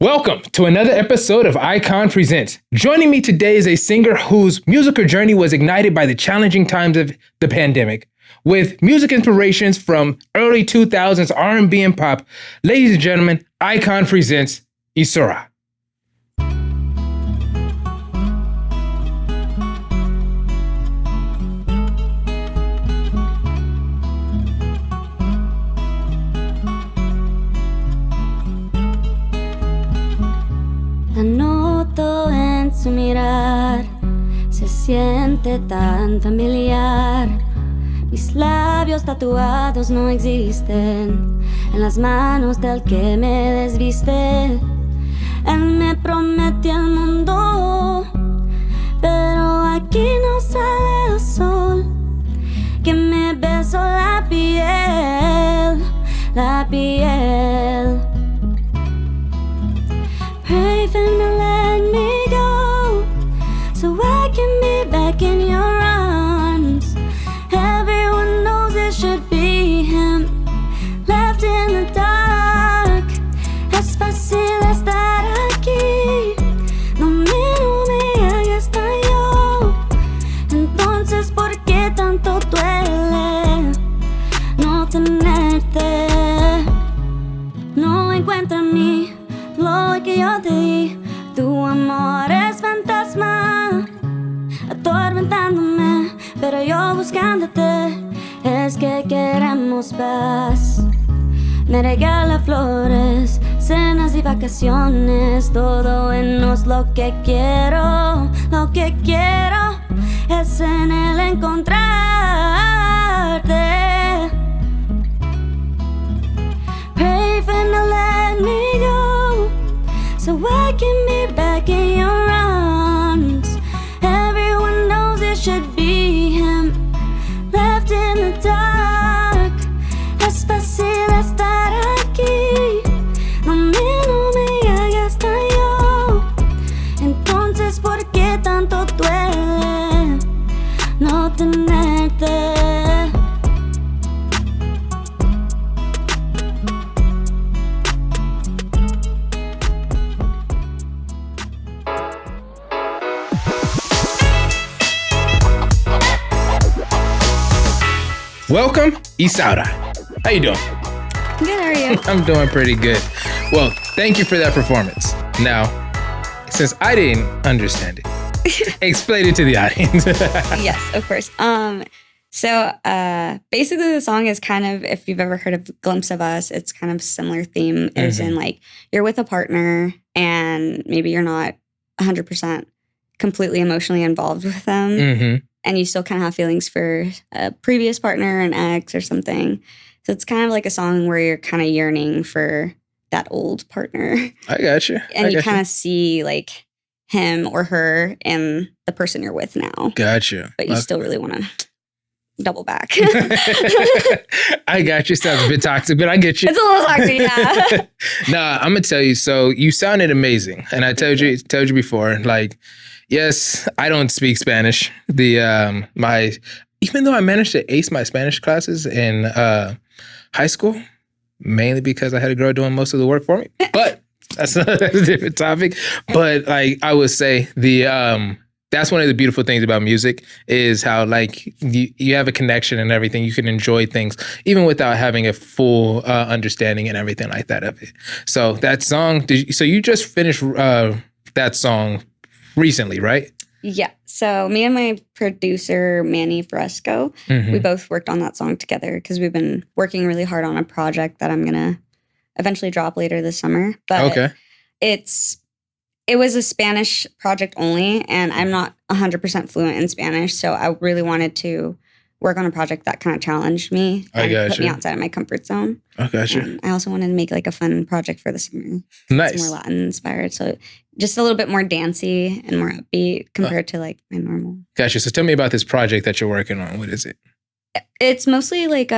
Welcome to another episode of Icon Presents. Joining me today is a singer whose musical journey was ignited by the challenging times of the pandemic. With music inspirations from early 2000s R&B and pop, ladies and gentlemen, Icon Presents Isaura. La noto en su mirar, se siente tan familiar. Mis labios tatuados no existen en las manos del que me desviste. Él me prometió el mundo, pero aquí no sale el sol. Que me besó la piel, la piel. Pray for me, let me go, so I can be back in your arms. Everyone knows it should be him, left in the dark. Es fácil estar aquí, no me ahí está yo. Entonces, ¿por qué tanto duele no tenerte? No encuentro en mí lo que yo te di. Tu amor es fantasma, atormentándome, pero yo buscándote. Es que queremos paz. Me regala flores, cenas y vacaciones. Todo en nos lo que quiero. Lo que quiero es en él encontrarte. Pray for me, let me go, so I can be back in your arms. Everyone knows it should be him, left in the dark. Es fácil estar aquí, no me ahí está yo. Entonces, ¿por qué tanto duele no tenerte? Welcome, Isaura. How you doing? Good, how are you? I'm doing pretty good. Well, thank you for that performance. Now, since I didn't understand it, explain it to the audience. Yes, of course. So basically the song is kind of, if you've ever heard of Glimpse of Us, it's kind of a similar theme. Is in like, you're with a partner and maybe you're not 100% completely emotionally involved with them. And you still kind of have feelings for a previous partner, an ex or something. So it's kind of like a song where you're kind of yearning for that old partner. I got you. And you kind of see like him or her and the person you're with now. Gotcha. But you still really want to double back. I got you. Sounds a bit toxic, but I get you. It's a little toxic, yeah. Nah, I'm gonna tell you. So you sounded amazing, and I told you before. Like, yes, I don't speak Spanish. Even though I managed to ace my Spanish classes in high school, mainly because I had a girl doing most of the work for me. But that's a different topic. But like I would say, that's one of the beautiful things about music is how like you have a connection and everything. You can enjoy things even without having a full understanding and everything like that of it. So that song, so you just finished that song recently, right? Yeah. So me and my producer, Manny Fresco, we both worked on that song together because we've been working really hard on a project that I'm going to eventually drop later this summer. But it was a Spanish project only, and I'm not 100% fluent in Spanish, so I really wanted to work on a project that kind of challenged me and put me outside of my comfort zone. I got you. I also wanted to make like a fun project for the summer. Nice. It's more Latin inspired, so just a little bit more dancey and more upbeat compared to like my normal. Gotcha. So tell me about this project that you're working on. What is it? It's mostly like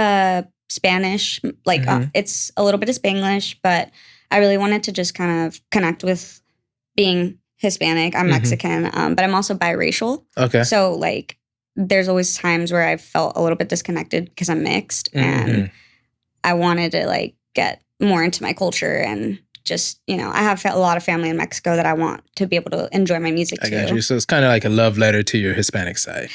Spanish, like it's a little bit of Spanglish, but I really wanted to just kind of connect with being Hispanic. I'm Mexican, but I'm also biracial. Okay. So like there's always times where I've felt a little bit disconnected because I'm mixed and I wanted to like get more into my culture and just, I have a lot of family in Mexico that I want to be able to enjoy my music I too. got you. So it's kind of like a love letter to your Hispanic side.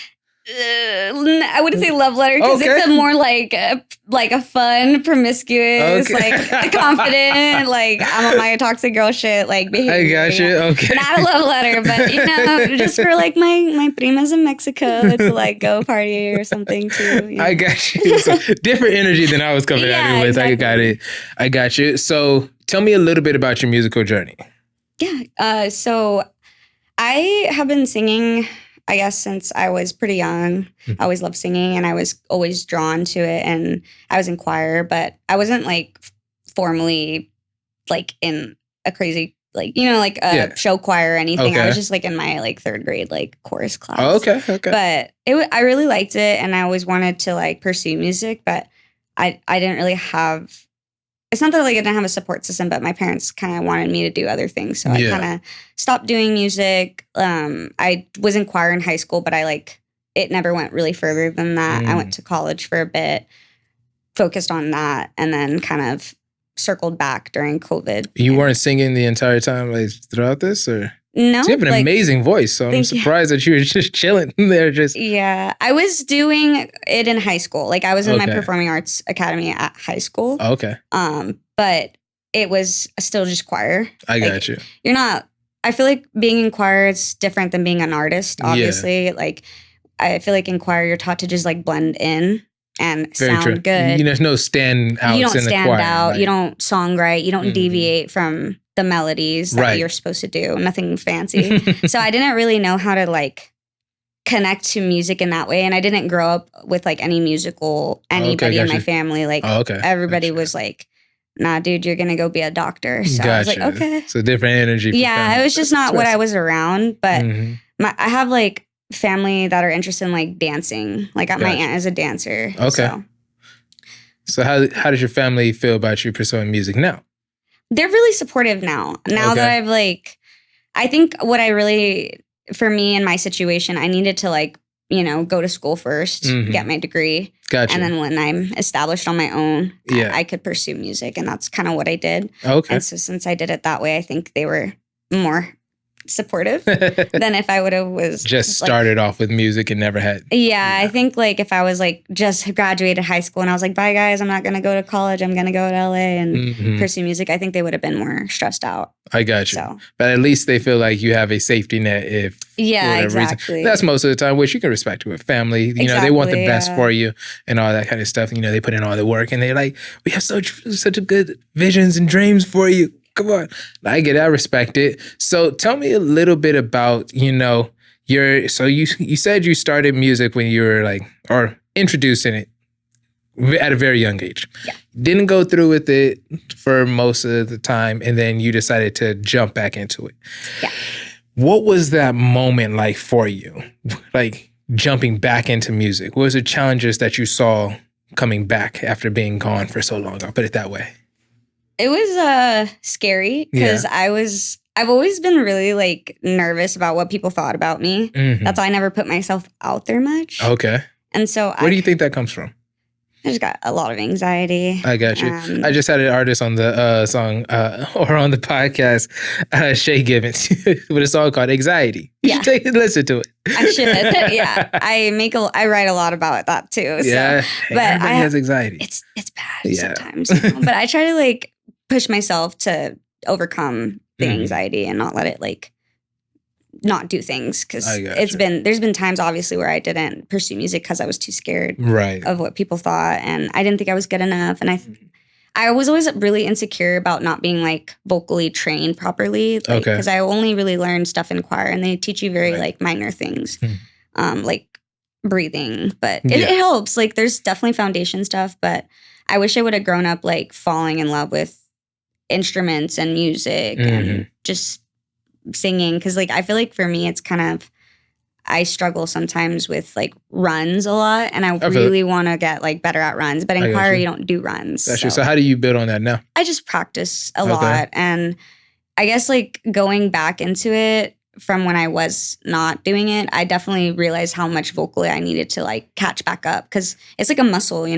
I wouldn't say love letter because it's a more like a fun, promiscuous, like confident, like I'm on my toxic girl shit, like behavior. I got you. Okay. Not a love letter, but just for like my primas in Mexico to like go party or something too. I got you. So, different energy than I was coming at it with. Exactly. I got it. I got you. So tell me a little bit about your musical journey. Yeah. So I have been singing, I guess, since I was pretty young. I always loved singing and I was always drawn to it. And I was in choir, but I wasn't like formally like in a crazy, like, like a show choir or anything. Okay. I was just like in my like third grade, like chorus class. Oh, okay. But I really liked it and I always wanted to like pursue music, but I didn't really have, it's not that like I didn't have a support system, but my parents kind of wanted me to do other things. So I kind of stopped doing music. I was in choir in high school, but it never went really further than that. I went to college for a bit, focused on that, and then kind of circled back during COVID. You weren't singing the entire time like throughout this, or? No. So you have an amazing voice, so I'm surprised that you were just chilling there. Yeah, I was doing it in high school. Like I was in my performing arts academy at high school. Okay. But it was still just choir. I got you. You're not. I feel like being in choir is different than being an artist. Obviously, like I feel like in choir you're taught to just like blend in and sound good. There's no stand out. You don't stand out. Right? You don't songwrite. You don't deviate from the melodies that you're supposed to do. Nothing fancy. So I didn't really know how to like connect to music in that way. And I didn't grow up with like anybody in my family. Like everybody was like, nah, dude, you're going to go be a doctor. So I was like, okay. So different energy. Yeah, it was just not what I was around. But I have like family that are interested in like dancing. Like my aunt is a dancer. Okay. So how does your family feel about you pursuing music now? They're really supportive now. Now that I've like, I think what I really, for me in my situation, I needed to like, go to school first, get my degree. Gotcha. And then when I'm established on my own, I could pursue music. And that's kind of what I did. Okay. And so since I did it that way, I think they were more supportive than if I would have just started off with music and never had. Yeah, I think like if I was like just graduated high school and I was like, bye guys, I'm not going to go to college. I'm going to go to LA and pursue music. I think they would have been more stressed out. I got you. So. But at least they feel like you have a safety net if exactly. reason. That's most of the time, which you can respect with family. You know, they want the best for you and all that kind of stuff. They put in all the work and they're like, we have such a good visions and dreams for you. Come on. I get it. I respect it. So tell me a little bit about, you said you started music when you were like, or introducing it at a very young age. Yeah. Didn't go through with it for most of the time. And then you decided to jump back into it. Yeah. What was that moment like for you? Like jumping back into music? What was the challenges that you saw coming back after being gone for so long? I'll put it that way. It was scary because I've always been really like nervous about what people thought about me. That's why I never put myself out there much. Okay. And so where do you think that comes from? I just got a lot of anxiety. I got you. I just had an artist on the song or on the podcast, Shay Gibbons, with a song called Anxiety. You should take a listen to it. I should. Yeah. I write a lot about that too. So. Yeah. But everybody has anxiety. It's bad sometimes. But I try to like push myself to overcome the anxiety and not let it like not do things because there's been times obviously where I didn't pursue music because I was too scared of what people thought and I didn't think I was good enough and I was always really insecure about not being like vocally trained properly because I only really learned stuff in choir and they teach you very like minor things like breathing but it helps like there's definitely foundation stuff but I wish I would have grown up like falling in love with instruments and music and just singing because like I feel like for me it's kind of I struggle sometimes with like runs a lot and I really want to get like better at runs but in choir you don't do runs. So how do you build on that now? I just practice a lot and I guess like going back into it from when I was not doing it I definitely realized how much vocally I needed to like catch back up because it's like a muscle you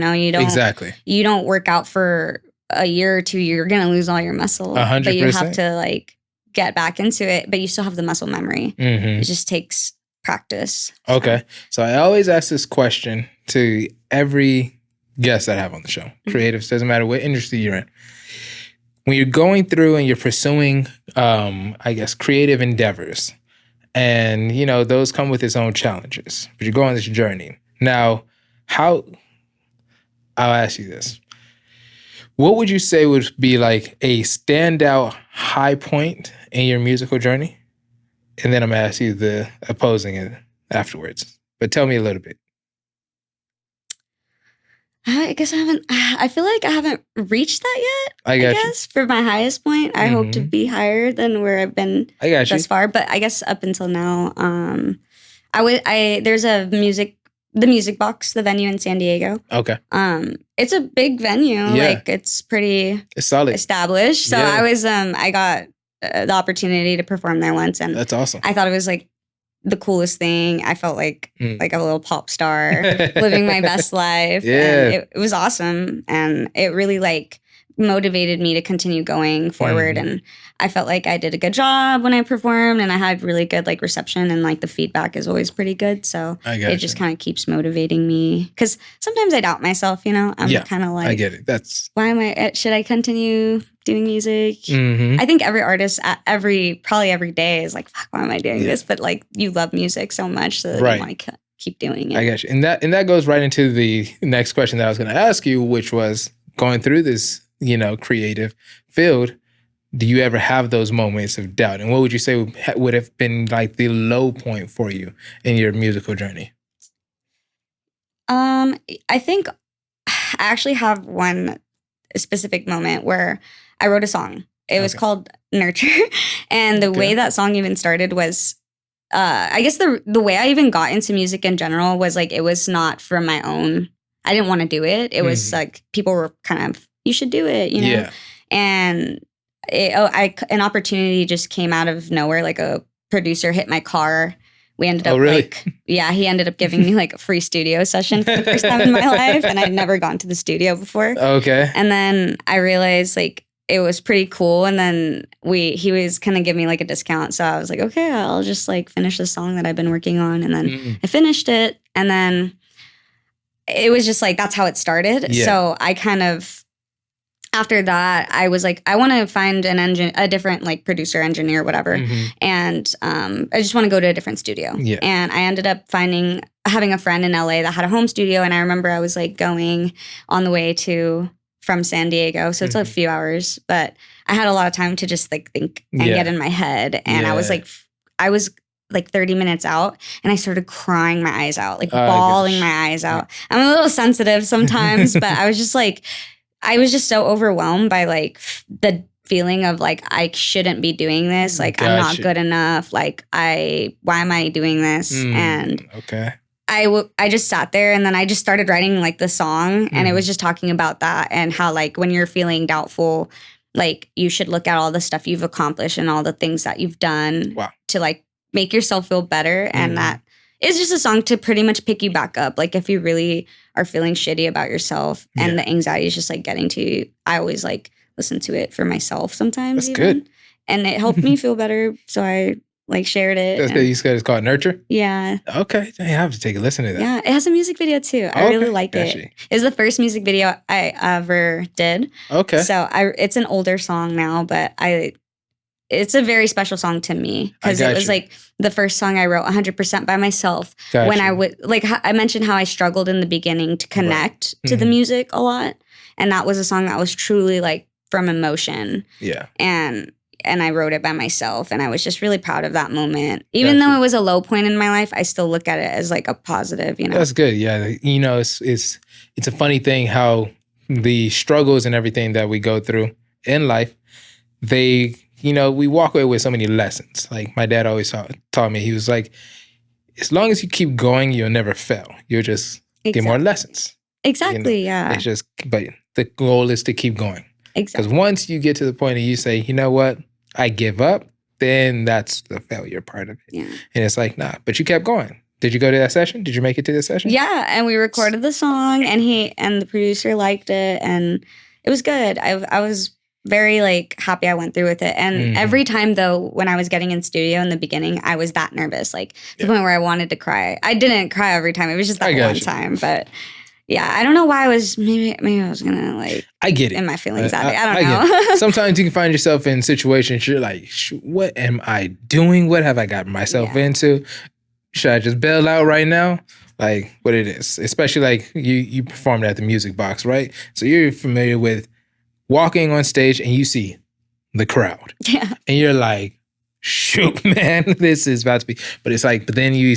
don't work out for a year or two, you're going to lose all your muscle. 100%. But you have to like get back into it, but you still have the muscle memory. It just takes practice. Okay. So I always ask this question to every guest that I have on the show. Creatives, doesn't matter what industry you're in. When you're going through and you're pursuing, I guess, creative endeavors, and, you know, those come with its own challenges, but you go on this journey. Now, I'll ask you this. What would you say would be like a standout high point in your musical journey? And then I'm going to ask you the opposing it afterwards. But tell me a little bit. I guess I feel like I haven't reached that yet. I guess for my highest point, I hope to be higher than where I've been thus far. But I guess up until now, there's the Music Box, the venue in San Diego. Okay. It's a big venue. Yeah. Like it's pretty solid, established. So yeah. I got the opportunity to perform there once, and that's awesome. I thought it was like the coolest thing. I felt like a little pop star living my best life. Yeah. And it was awesome. And it really like motivated me to continue going forward. And I felt like I did a good job when I performed, and I had really good like reception, and like the feedback is always pretty good. So it just kind of keeps motivating me, because sometimes I doubt myself, you know. I'm kind of like, I get it. should I continue doing music? I think every artist probably every day is like, fuck, why am I doing this? But like you love music so much that you want to keep doing it. I got you. And that goes right into the next question that I was going to ask you, which was going through this, you know, creative field. Do you ever have those moments of doubt? And what would you say would have been like the low point for you in your musical journey? I think I actually have one specific moment where I wrote a song. It was called Nurture. And the way that song even started was, I guess the way I even got into music in general was like, it was not from my own. I didn't want to do it. It was like people were kind of, you should do it, you know? Yeah. And an opportunity just came out of nowhere. Like a producer hit my car. We ended up he ended up giving me like a free studio session for the first time in my life. And I'd never gone to the studio before. Okay. And then I realized like it was pretty cool. And then he was kind of giving me like a discount. So I was like, okay, I'll just like finish the song that I've been working on. And then I finished it. And then it was just like, that's how it started. Yeah. So I kind of, after that, I was like, I want to find a different like producer, engineer, whatever. And I just want to go to a different studio. Yeah. And I ended up having a friend in LA that had a home studio. And I remember I was like going on the way from San Diego. So it's a few hours, but I had a lot of time to just like think and get in my head. And I was like 30 minutes out, and I started crying my eyes out, like bawling my eyes out. I'm a little sensitive sometimes, but I was just so overwhelmed by like the feeling of like, I shouldn't be doing this. Like, I'm not good enough. Like, why am I doing this? And I just sat there, and then I just started writing like the song, and it was just talking about that, and how like when you're feeling doubtful, like you should look at all the stuff you've accomplished and all the things that you've done to like make yourself feel better. And that is just a song to pretty much pick you back up. Like if you really are feeling shitty about yourself and the anxiety is just like getting to you, I always like listen to it for myself sometimes. That's good. And it helped me feel better. So I like shared it. That's good. You said it's called Nurture? Yeah. Okay. I have to take a listen to that. Yeah. It has a music video too. I really like it. It's the first music video I ever did. Okay. So it's an older song now, but it's a very special song to me, because it was like the first song I wrote 100% by myself. When I would, like I mentioned how I struggled in the beginning to connect to the music a lot. And that was a song that was truly like from emotion. Yeah. And I wrote it by myself, and I was just really proud of that moment. Even though it was a low point in my life, I still look at it as like a positive, you know? That's good. Yeah. You know, it's a funny thing how the struggles and everything that we go through in life, you know, we walk away with so many lessons. Like my dad always taught me, he was like, as long as you keep going, you'll never fail. You'll just get more lessons. Exactly, you know? It's but the goal is to keep going. Exactly. Because once you get to the point and you say, you know what, I give up, then that's the failure part of it. Yeah. And it's like, nah, but you kept going. Did you go to that session? Did you make it to the session? Yeah, and we recorded the song, and the producer liked it, and It was good. I was very like happy I went through with it. And every time though, when I was getting in studio in the beginning, I was that nervous, like to the point where I wanted to cry. I didn't cry every time. It was just that one time. But yeah, I don't know why I was, maybe I was gonna like, I get it. In my feelings that day. I don't know. Sometimes you can find yourself in situations you're like, what am I doing? What have I got myself into? Should I just bail out right now? Like what it is, especially like you performed at the Music Box, right? So you're familiar with walking on stage and you see the crowd. Yeah. And you're like, shoot, man, this is about to be. But it's like, but then you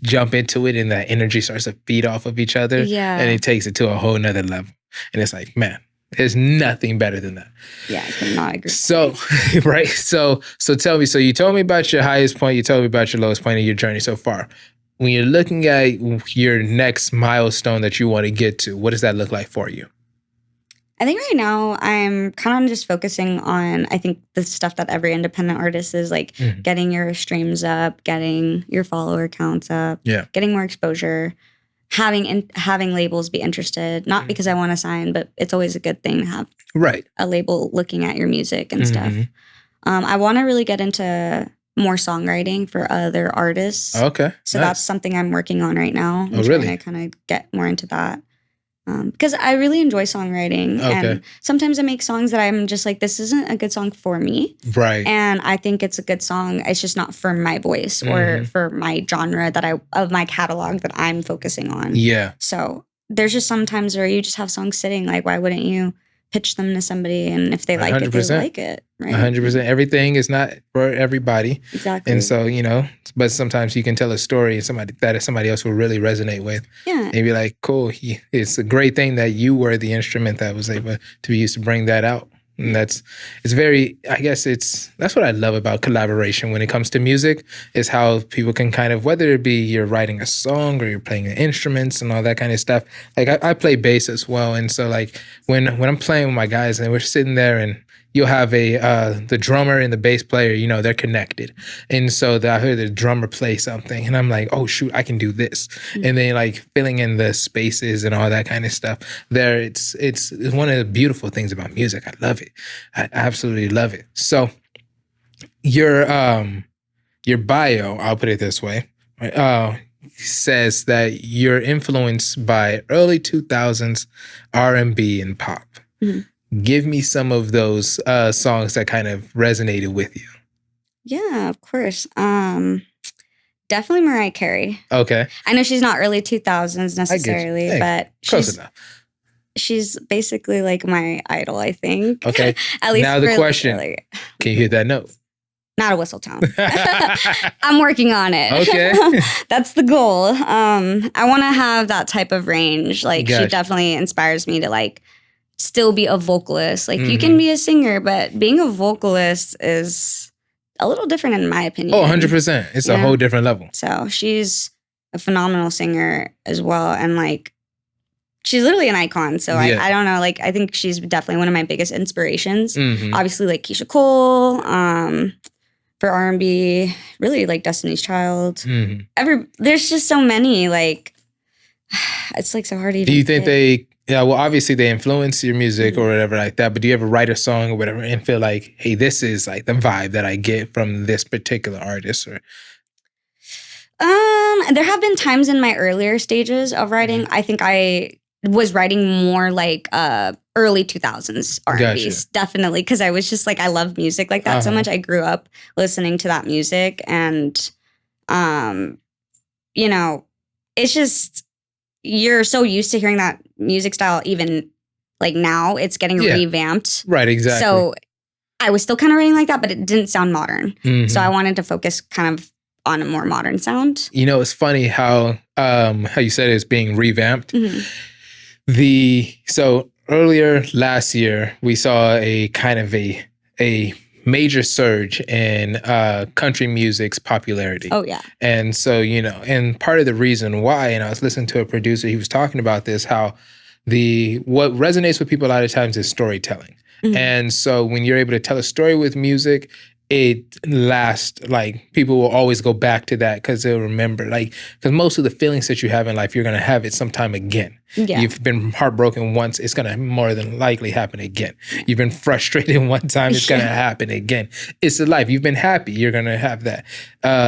jump into it and that energy starts to feed off of each other. Yeah. And it takes it to a whole nother level. And it's like, man, there's nothing better than that. Yeah, I could not agree. So, right. So tell me, so you told me about your highest point, you told me about your lowest point in your journey so far. When you're looking at your next milestone that you want to get to, what does that look like for you? I think right now I'm kind of just focusing on, I think the stuff that every independent artist is like getting your streams up, getting your follower counts up, getting more exposure, having labels be interested, not because I want to sign, but it's always a good thing to have a label looking at your music and stuff. I want to really get into more songwriting for other artists. Okay. So that's something I'm working on right now. I'm trying to kind of get more into that. Because I really enjoy songwriting. And sometimes I make songs that I'm just like, this isn't a good song for me. Right. And I think it's a good song. It's just not for my voice or for my genre of my catalog that I'm focusing on. Yeah. So there's just some times where you just have songs sitting, like, why wouldn't you pitch them to somebody? And if they like 100%. it, they like it. Right? 100%. Everything is not for everybody. Exactly. And so, but sometimes you can tell a story that somebody else will really resonate with. Yeah. And be like, cool. It's a great thing that you were the instrument that was able to be used to bring that out. And that's what I love about collaboration when it comes to music, is how people can kind of, whether it be you're writing a song or you're playing the instruments and all that kind of stuff. Like I play bass as well. And so like when I'm playing with my guys and we're sitting there and you'll have the drummer and the bass player, they're connected. And so I heard the drummer play something and I'm like, oh shoot, I can do this. And then like filling in the spaces and all that kind of stuff there. It's one of the beautiful things about music. I love it. I absolutely love it. So your bio, I'll put it this way, says that you're influenced by early 2000s R&B and pop. Give me some of those songs that kind of resonated with you. Yeah, of course. Definitely Mariah Carey. Okay. I know she's not early 2000s necessarily, but close enough. She's basically like my idol, I think. Okay. At least now the question, can you hit that note? Not a whistle tone. I'm working on it. Okay. That's the goal. I want to have that type of range. Like she definitely inspires me to like still be a vocalist. Like you can be a singer, but being a vocalist is a little different in my opinion. Oh, 100%. It's a whole different level. So she's a phenomenal singer as well. And like, she's literally an icon. So I don't know. Like, I think she's definitely one of my biggest inspirations. Obviously like Keisha Cole, for R&B, really like Destiny's Child. There's just so many, like, it's like so hard to even Do you think obviously they influence your music or whatever like that, but do you ever write a song or whatever and feel like, hey, this is like the vibe that I get from this particular artist? Or there have been times in my earlier stages of writing, I think I was writing more like early 2000s R&Bs, definitely, because I was just like, I love music like that so much. I grew up listening to that music and, it's just, you're so used to hearing that music style, even like now it's getting revamped. Right, exactly. So I was still kind of writing like that, but it didn't sound modern. So I wanted to focus kind of on a more modern sound. It's funny how you said it's being revamped. So earlier last year, we saw a kind of a major surge in country music's popularity. Oh, yeah. And so, and part of the reason why, and I was listening to a producer, he was talking about this, how what resonates with people a lot of times is storytelling. And so when you're able to tell a story with music, it lasts. Like people will always go back to that because they'll remember. Like because most of the feelings that you have in life, you're gonna have it sometime again. Yeah. You've been heartbroken once, it's gonna more than likely happen again. You've been frustrated one time, it's gonna happen again. It's a life. You've been happy, you're gonna have that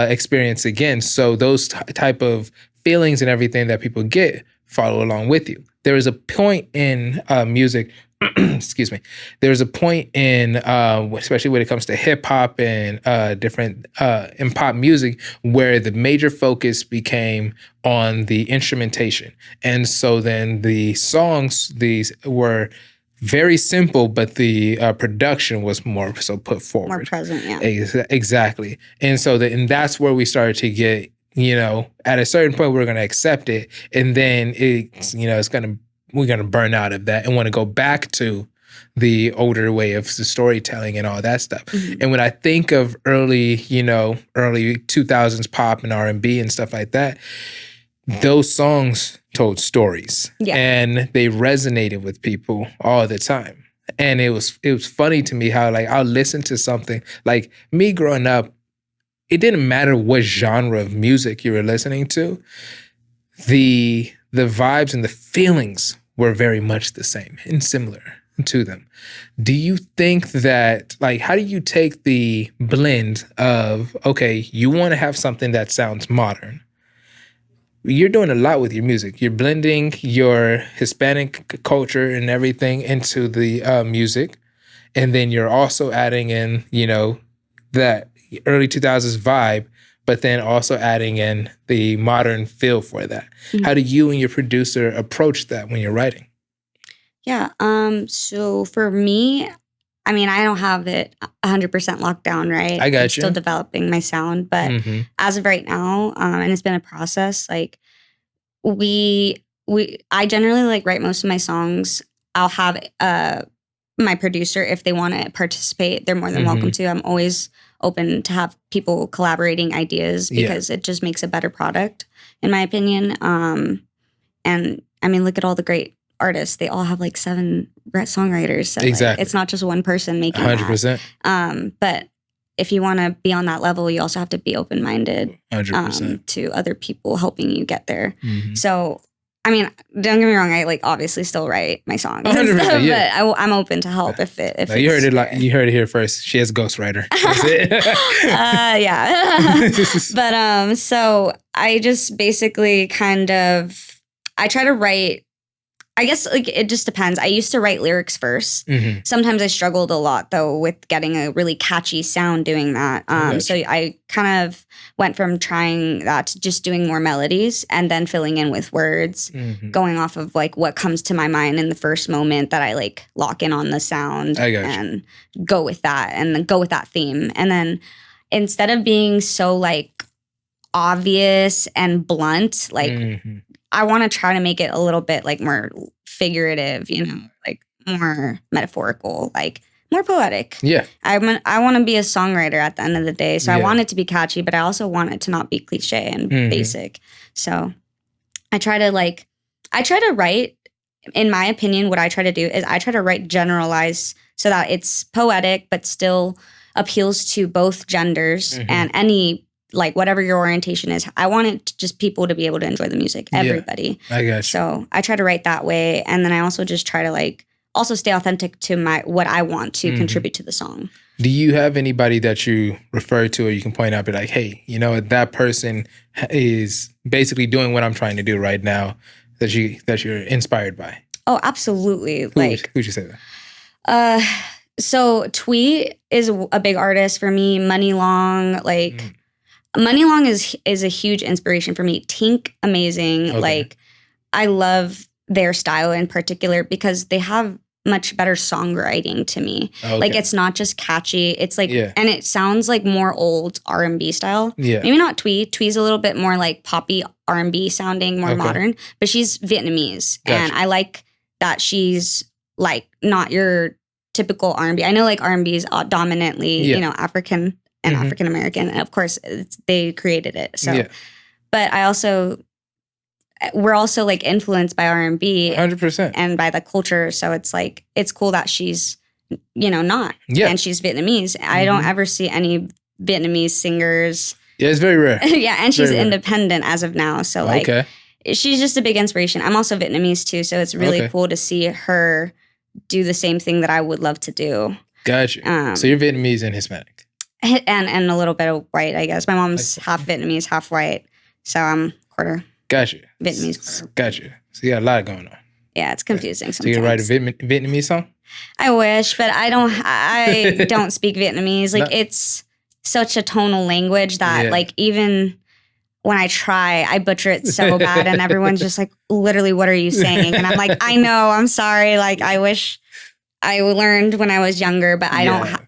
experience again. So those type of feelings and everything that people get follow along with you. There is a point in music. Excuse me. There's a point in, especially when it comes to hip hop and different in pop music, where the major focus became on the instrumentation, and so then the songs these were very simple, but the production was more so put forward, More present, yeah. Exactly, and so and that's where we started to get. At a certain point, we're going to accept it, and then we're going to burn out of that and want to go back to the older way of the storytelling and all that stuff. Mm-hmm. And when I think of early 2000s pop and R&B and stuff like that, those songs told stories, and they resonated with people all the time. And it was funny to me how like I'll listen to something like me growing up. It didn't matter what genre of music you were listening to. The vibes and the feelings were very much the same and similar to them. Do you think that, like, how do you take the blend of, okay, you want to have something that sounds modern. You're doing a lot with your music. You're blending your Hispanic culture and everything into the music. And then you're also adding in, that early 2000s vibe, but then also adding in the modern feel for that. Mm-hmm. How do you and your producer approach that when you're writing? Yeah. So for me, I mean, I don't have it 100% locked down, right? I got you. Still developing my sound, but as of right now, and it's been a process. Like I generally like write most of my songs. I'll have my producer, if they want to participate, they're more than welcome to. I'm always open to have people collaborating ideas because it just makes a better product, in my opinion. And I mean, look at all the great artists. They all have like 7 songwriters. So exactly. Like, it's not just one person making 100%. That. But if you want to be on that level, you also have to be open-minded 100%. To other people helping you get there. Mm-hmm. So, I mean, don't get me wrong. I like obviously still write my songs, but I'm open to help if you heard it. You heard it here first. She has a ghostwriter. That's it. Yeah. But so I just basically I try to write. I guess like it just depends. I used to write lyrics first. Mm-hmm. Sometimes I struggled a lot though with getting a really catchy sound doing that. So I kind of went from trying that to just doing more melodies and then filling in with words, going off of like what comes to my mind in the first moment that I like lock in on the sound and go with that and then go with that theme. And then instead of being so like obvious and blunt, like I want to try to make it a little bit like more figurative, like more metaphorical, like more poetic. Yeah. I want to be a songwriter at the end of the day. So I want it to be catchy, but I also want it to not be cliche and basic. So I try to write, in my opinion, what I try to do is I try to write generalized so that it's poetic, but still appeals to both genders and any, like whatever your orientation is. I want it to just people to be able to enjoy the music. Everybody. I got you. So I try to write that way. And then I also just try to like also stay authentic to what I want to contribute to the song. Do you have anybody that you refer to or you can point out, be like, hey, that person is basically doing what I'm trying to do right now that you're inspired by? Oh, absolutely. Who'd you say that? So Tweet is a big artist for me. Money Long, Money Long is a huge inspiration for me. Tink, amazing. Okay. Like, I love their style in particular because they have much better songwriting to me. Okay. Like, it's not just catchy. It's like, and it sounds like more old R&B style. Yeah. Maybe not Twee. Twee's a little bit more like poppy R&B sounding, more modern. But she's Vietnamese. Gotcha. And I like that she's like not your typical R&B. I know like R&B is dominantly, African and African American, and of course they created it. So, but we're also like influenced by R&B, 100%, and by the culture. So it's like it's cool that she's not. Yeah. And she's Vietnamese. I don't ever see any Vietnamese singers. Yeah, it's very rare. Yeah, and she's Very rare. independent as of now. So like, she's just a big inspiration. I'm also Vietnamese too, so it's really cool to see her do the same thing that I would love to do. Gotcha. So you're Vietnamese and Hispanic. And a little bit of white, I guess. My mom's half Vietnamese, half white. So I'm quarter Gotcha. Vietnamese. Quarter. Gotcha. So you got a lot going on. Yeah, it's confusing sometimes. So you can write a Vietnamese song? I wish, but I don't speak Vietnamese. Like, it's such a tonal language that like even when I try, I butcher it so bad and everyone's just like, literally, what are you saying? And I'm like, I know, I'm sorry. Like, I wish I learned when I was younger, but I don't.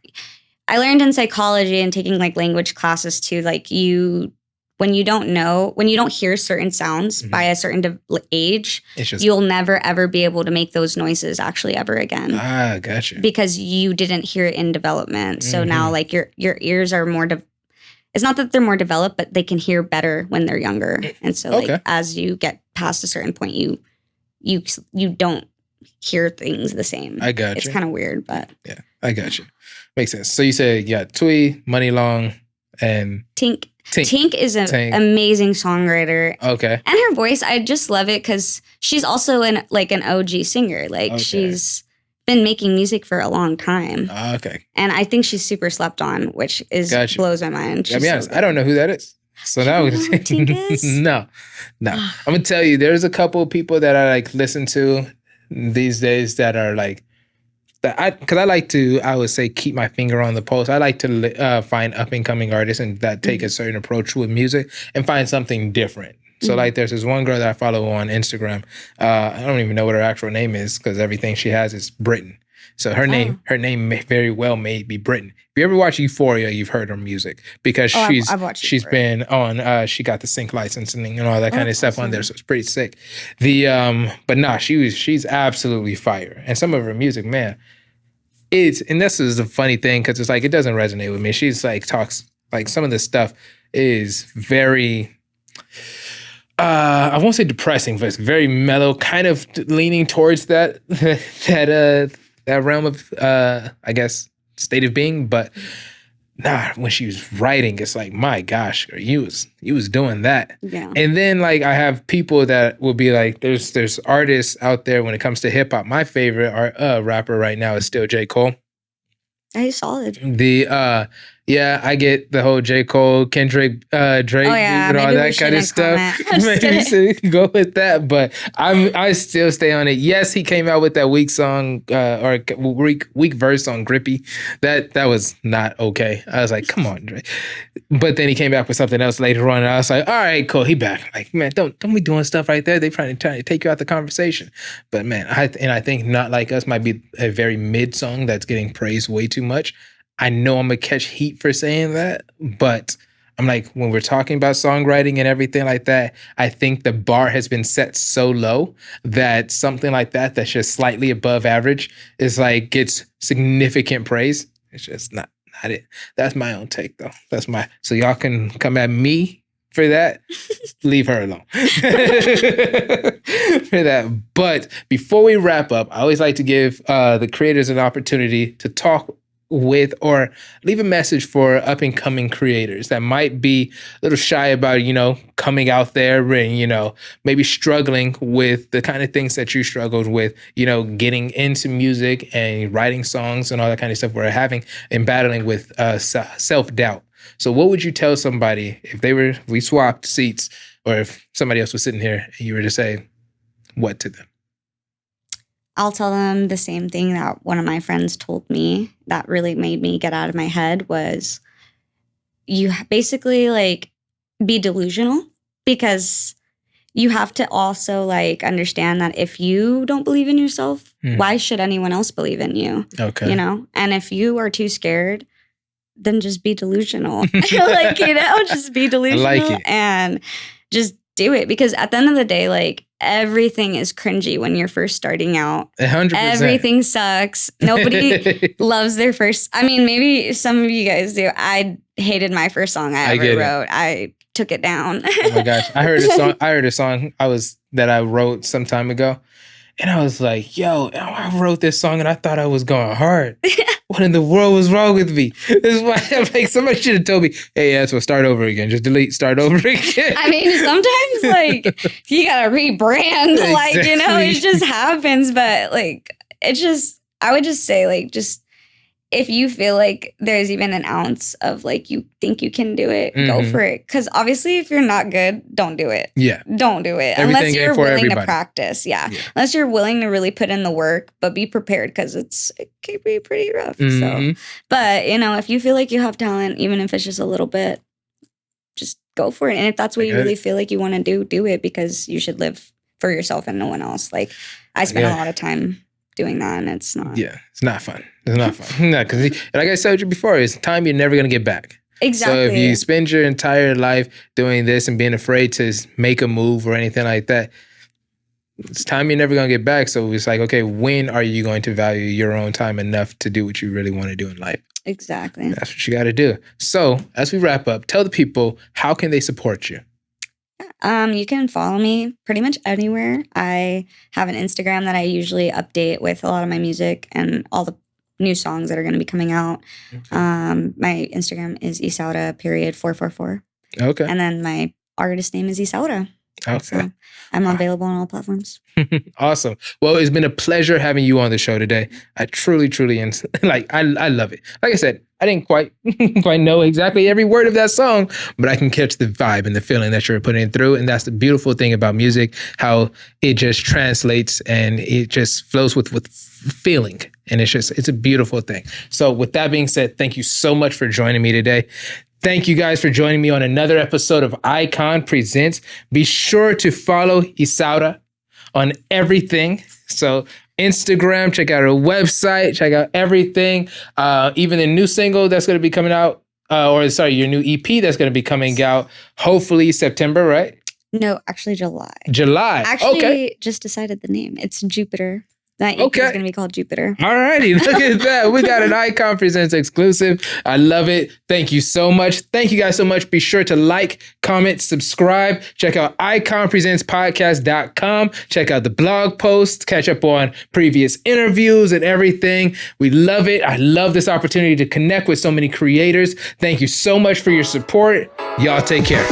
I learned in psychology and taking like language classes too. Like when you don't hear certain sounds by a certain age, you'll never ever be able to make those noises actually ever again. Ah, gotcha. Because you didn't hear it in development. So now like your ears are more. It's not that they're more developed, but they can hear better when they're younger. And so like as you get past a certain point, you don't hear things the same. I got you. It's kind of weird, but yeah, I got you. Makes sense. So you said Tui, Money Long, and Tink. Tink is an amazing songwriter. Okay. And her voice, I just love it because she's also an OG singer. Like she's been making music for a long time. Okay. And I think she's super slept on, which blows my mind. I'll be honest, I don't know who that is. So now no. I'm gonna tell you, there's a couple of people that I like listen to these days that are like because I like to, I would say, keep my finger on the pulse. I like to find up and coming artists and that take a certain approach with music and find something different. So like there's this one girl that I follow on Instagram. I don't even know what her actual name is because everything she has is Britain. So her name may very well may be Britain. If you ever watch Euphoria, you've heard her music because she's been on. She got the sync licensing and all that kind of stuff on there, so it's pretty sick. She's absolutely fire, and some of her music, man, and this is the funny thing because it's like it doesn't resonate with me. She's like talks like some of the stuff is very. I won't say depressing, but it's very mellow, kind of leaning towards that realm of, I guess, state of being. But when she was writing, it's like, my gosh, girl, you was doing that. Yeah. And then like I have people that will be like, there's artists out there when it comes to hip hop. My favorite rapper right now is still J. Cole. He's solid. I get the whole J. Cole, Kendrick, Drake, and all that kind of stuff. Maybe go with that, but I still stay on it. Yes, he came out with that weak song or weak verse on Grippy. That was not okay. I was like, come on, Drake. But then he came back with something else later on, and I was like, all right, cool, he back. Like, man, don't be doing stuff right there. They trying to take you out the conversation. But man, I think Not Like Us might be a very mid song that's getting praised way too much. I know I'm going to catch heat for saying that, but I'm like, when we're talking about songwriting and everything like that, I think the bar has been set so low that something like that that's just slightly above average is like gets significant praise. It's just not it. That's my own take though. So y'all can come at me for that. Leave her alone for that. But before we wrap up, I always like to give the creators an opportunity to talk with or leave a message for up and coming creators that might be a little shy about, coming out there and, maybe struggling with the kind of things that you struggled with, getting into music and writing songs and all that kind of stuff we're having and battling with self-doubt. So what would you tell somebody if we swapped seats or if somebody else was sitting here and you were to say what to them? I'll tell them the same thing that one of my friends told me that really made me get out of my head was you basically like be delusional because you have to also like understand that if you don't believe in yourself, why should anyone else believe in you? Okay. And if you are too scared, then just be delusional. Just be delusional and just do it because at the end of the day, like everything is cringy when you're first starting out. 100%. Everything sucks. Nobody loves their first. I mean, maybe some of you guys do. I hated my first song I ever wrote. I took it down. Oh my gosh. I heard a song that I wrote some time ago. And I was like, yo, I wrote this song and I thought I was going hard. What in the world was wrong with me? This is why I'm like, somebody should have told me, hey, yeah, so start over again. Just delete, start over again. I mean, sometimes like you gotta rebrand, like, you know, it just happens. But like, it's just, I would just say, like, just if you feel like there's even an ounce of like you think you can do it, go for it. Because obviously, if you're not good, don't do it. Yeah. Don't do it. Everything Unless you're ain't for willing everybody. to practice. Yeah. Unless you're willing to really put in the work, but be prepared because it can be pretty rough. So, but you know, if you feel like you have talent, even if it's just a little bit, just go for it. And if that's what you really feel like you want to do it, because you should live for yourself and no one else. Like I spent a lot of time doing that, and it's not. Yeah, it's not fun. It's not fun. No, because like I said before, it's time you're never gonna get back. Exactly. So if you spend your entire life doing this and being afraid to make a move or anything like that, it's time you're never gonna get back. So it's like, okay, when are you going to value your own time enough to do what you really want to do in life? Exactly. That's what you got to do. So as we wrap up, tell the people, how can they support you? You can follow me pretty much anywhere. I have an Instagram that I usually update with a lot of my music and all the new songs that are going to be coming out. Okay. My Instagram is Isaura _444. Okay. And then my artist name is Isaura. Okay. So I'm available on all platforms. Awesome. Well, it's been a pleasure having you on the show today. I truly, like, I love it. Like I said, I didn't quite know exactly every word of that song, but I can catch the vibe and the feeling that you're putting through. And that's the beautiful thing about music, how it just translates and it just flows with feeling. And it's a beautiful thing. So with that being said, thank you so much for joining me today. Thank you guys for joining me on another episode of Icon Presents. Be sure to follow Isaura on everything. So Instagram, check out her website, check out everything. Even the new single that's going to be coming out, your new EP that's going to be coming out, hopefully September, right? No, actually July. Actually, just decided the name. It's Jupiter. That EP is going to be called Jupiter. All righty. Look at that. We got an Icon Presents exclusive. I love it. Thank you so much. Thank you guys so much. Be sure to like, comment, subscribe. Check out iconpresentspodcast.com. Check out the blog post. Catch up on previous interviews and everything. We love it. I love this opportunity to connect with so many creators. Thank you so much for your support. Y'all take care.